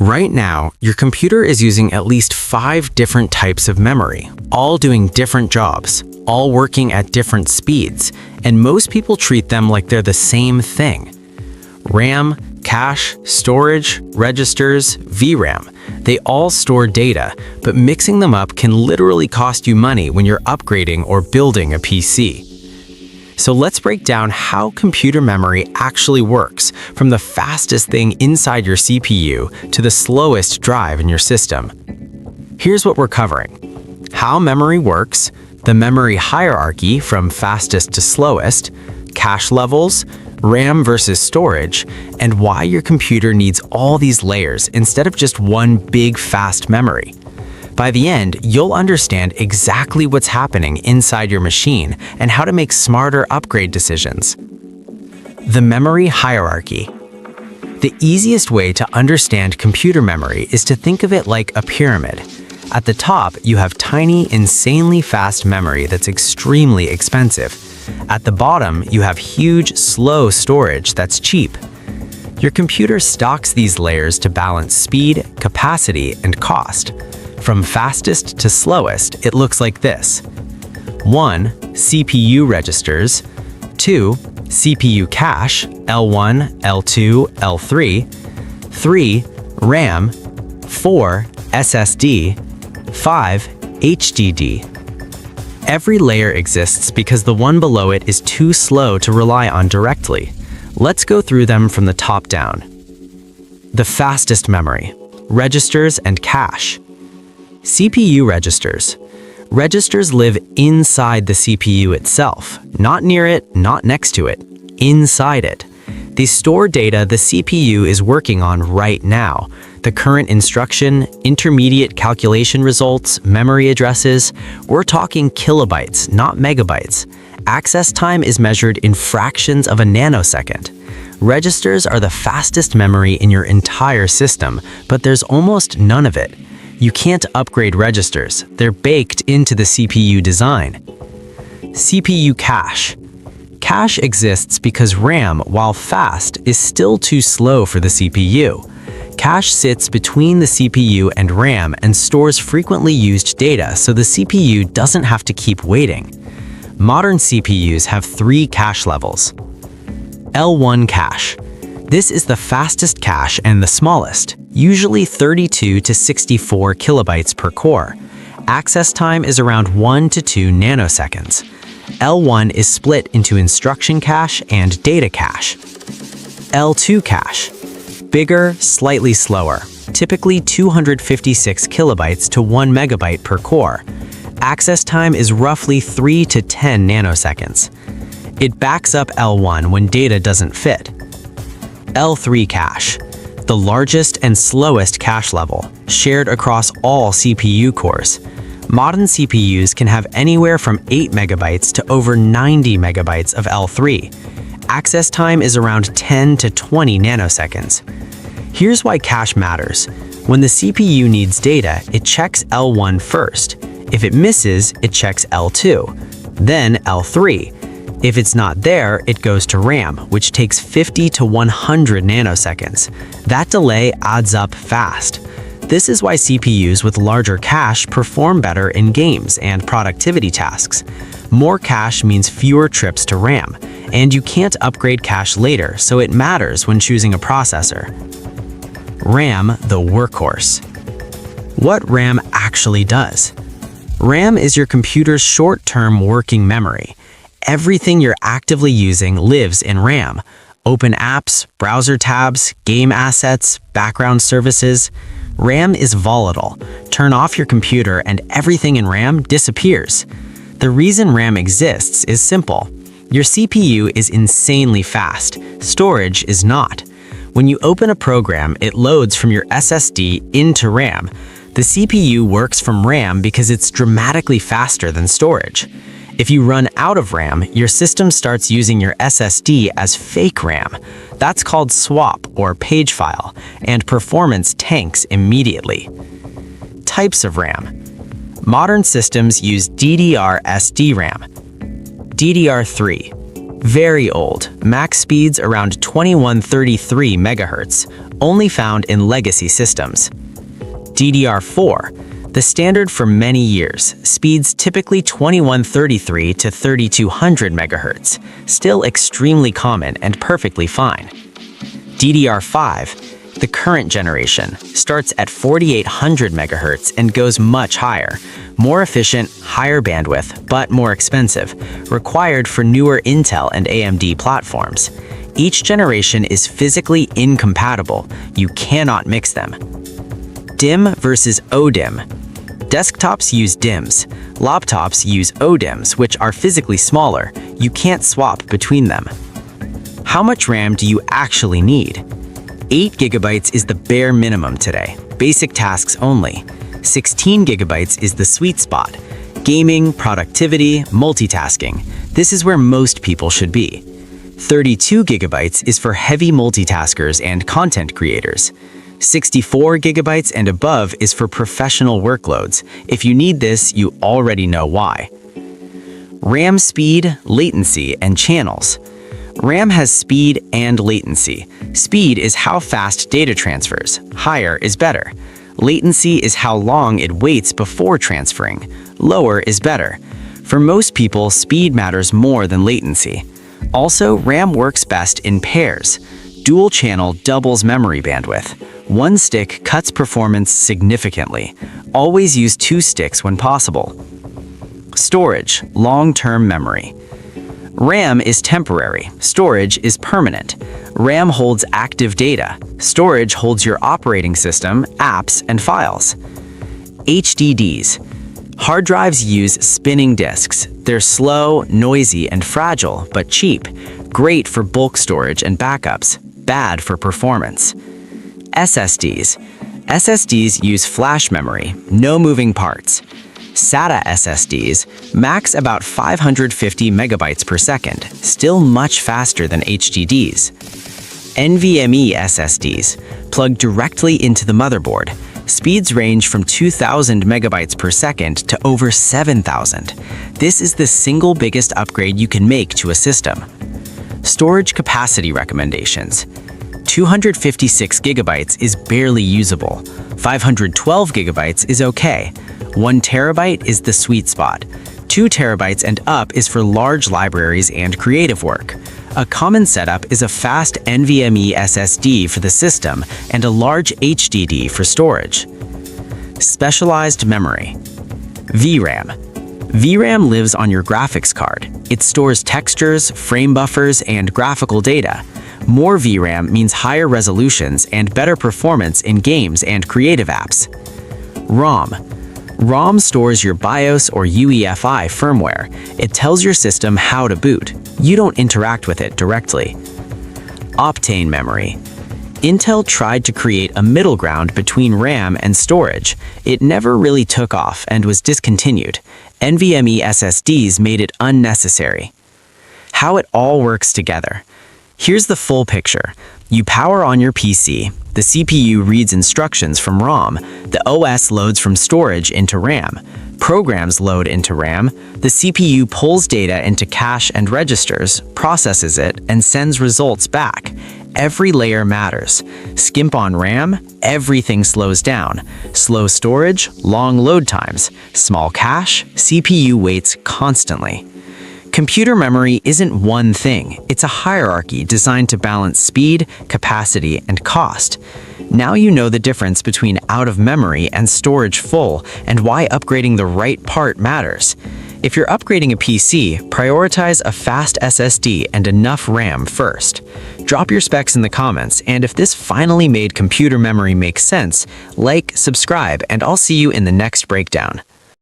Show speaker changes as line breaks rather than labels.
Right now, your computer is using at least 5 different types of memory, all doing different jobs, all working at different speeds, and most people treat them like they're the same thing. RAM, cache, storage, registers, VRAM, they all store data, but mixing them up can literally cost you money when you're upgrading or building a PC. So let's break down how computer memory actually works, from the fastest thing inside your CPU to the slowest drive in your system. Here's what we're covering: how memory works, the memory hierarchy from fastest to slowest, cache levels, RAM versus storage, and why your computer needs all these layers instead of just one big fast memory. By the end, you'll understand exactly what's happening inside your machine and how to make smarter upgrade decisions. The memory hierarchy. The easiest way to understand computer memory is to think of it like a pyramid. At the top, you have tiny, insanely fast memory that's extremely expensive. At the bottom, you have huge, slow storage that's cheap. Your computer stocks these layers to balance speed, capacity, and cost. From fastest to slowest, it looks like this: 1. CPU registers, 2. CPU cache, L1, L2, L3, 3. RAM, 4. SSD, 5. HDD. Every layer exists because the one below it is too slow to rely on directly. Let's go through them from the top down. The fastest memory: registers and cache. CPU registers. Registers live inside the CPU itself, not near it, not next to it, inside it. They store data the CPU is working on right now: the current instruction, intermediate calculation results, memory addresses. We're talking kilobytes, not megabytes. Access time is measured in fractions of a nanosecond. Registers are the fastest memory in your entire system, but there's almost none of it. You can't upgrade registers. They're baked into the CPU design. CPU cache. Cache exists because RAM, while fast, is still too slow for the CPU. Cache sits between the CPU and RAM and stores frequently used data so the CPU doesn't have to keep waiting. Modern CPUs have 3 cache levels. L1 cache. This is the fastest cache and the smallest, usually 32 to 64 kilobytes per core. Access time is around 1 to 2 nanoseconds. L1 is split into instruction cache and data cache. L2 cache. Bigger, slightly slower, typically 256 kilobytes to 1 megabyte per core. Access time is roughly 3 to 10 nanoseconds. It backs up L1 when data doesn't fit. L3 cache, the largest and slowest cache level, shared across all CPU cores. Modern CPUs can have anywhere from 8 megabytes to over 90 megabytes of L3. Access time is around 10 to 20 nanoseconds. Here's why cache matters. When the CPU needs data, it checks L1 first. If it misses, it checks L2, then L3. If it's not there, it goes to RAM, which takes 50 to 100 nanoseconds. That delay adds up fast. This is why CPUs with larger cache perform better in games and productivity tasks. More cache means fewer trips to RAM, and you can't upgrade cache later, so it matters when choosing a processor. RAM, the workhorse. What RAM actually does. RAM is your computer's short-term working memory. Everything you're actively using lives in RAM. Open apps, browser tabs, game assets, background services. RAM is volatile. Turn off your computer and everything in RAM disappears. The reason RAM exists is simple. Your CPU is insanely fast. Storage is not. When you open a program, it loads from your SSD into RAM. The CPU works from RAM because it's dramatically faster than storage. If you run out of RAM, your system starts using your SSD as fake RAM. That's called swap or page file, and performance tanks immediately. Types of RAM. Modern systems use DDR-SDRAM. DDR3. Very old, max speeds around 2133 MHz, only found in legacy systems. DDR4, the standard for many years, speeds typically 2133 to 3200 MHz, still extremely common and perfectly fine. DDR5, the current generation, starts at 4800 MHz and goes much higher, more efficient, higher bandwidth, but more expensive, required for newer Intel and AMD platforms. Each generation is physically incompatible. You cannot mix them. DIMM versus ODIMM. Desktops use DIMMs. Laptops use ODIMMs, which are physically smaller. You can't swap between them. How much RAM do you actually need? 8 GB is the bare minimum today, basic tasks only. 16 GB is the sweet spot. Gaming, productivity, multitasking. This is where most people should be. 32 GB is for heavy multitaskers and content creators. 64 GB and above is for professional workloads. If you need this, you already know why. RAM speed, latency, and channels. RAM has speed and latency. Speed is how fast data transfers. Higher is better. Latency is how long it waits before transferring. Lower is better. For most people, speed matters more than latency. Also, RAM works best in pairs. Dual channel doubles memory bandwidth. One stick cuts performance significantly. Always use 2 sticks when possible. Storage, long-term memory. RAM is temporary. Storage is permanent. RAM holds active data. Storage holds your operating system, apps, and files. HDDs. Hard drives use spinning disks. They're slow, noisy, and fragile, but cheap. Great for bulk storage and backups. Bad for performance. SSDs. SSDs use flash memory, no moving parts. SATA SSDs max about 550 megabytes per second, still much faster than HDDs. NVMe SSDs plug directly into the motherboard. Speeds range from 2,000 megabytes per second to over 7,000. This is the single biggest upgrade you can make to a system. Storage capacity recommendations. 256 gigabytes is barely usable. 512 gigabytes is okay. 1 terabyte is the sweet spot. 2 terabytes and up is for large libraries and creative work. A common setup is a fast NVMe SSD for the system and a large HDD for storage. Specialized memory. VRAM. VRAM lives on your graphics card. It stores textures, frame buffers, and graphical data. More VRAM means higher resolutions and better performance in games and creative apps. ROM. ROM stores your BIOS or UEFI firmware. It tells your system how to boot. You don't interact with it directly. Optane memory. Intel tried to create a middle ground between RAM and storage. It never really took off and was discontinued. NVMe SSDs made it unnecessary. How it all works together. Here's the full picture. You power on your PC. The CPU reads instructions from ROM. The OS loads from storage into RAM. Programs load into RAM. The CPU pulls data into cache and registers, processes it, and sends results back. Every layer matters. Skimp on RAM, everything slows down. Slow storage, long load times. Small cache, CPU waits constantly. Computer memory isn't one thing. It's a hierarchy designed to balance speed, capacity, and cost. Now you know the difference between out of memory and storage full and why upgrading the right part matters. If you're upgrading a PC, prioritize a fast SSD and enough RAM first. Drop your specs in the comments, and if this finally made computer memory make sense, like, subscribe, and I'll see you in the next breakdown.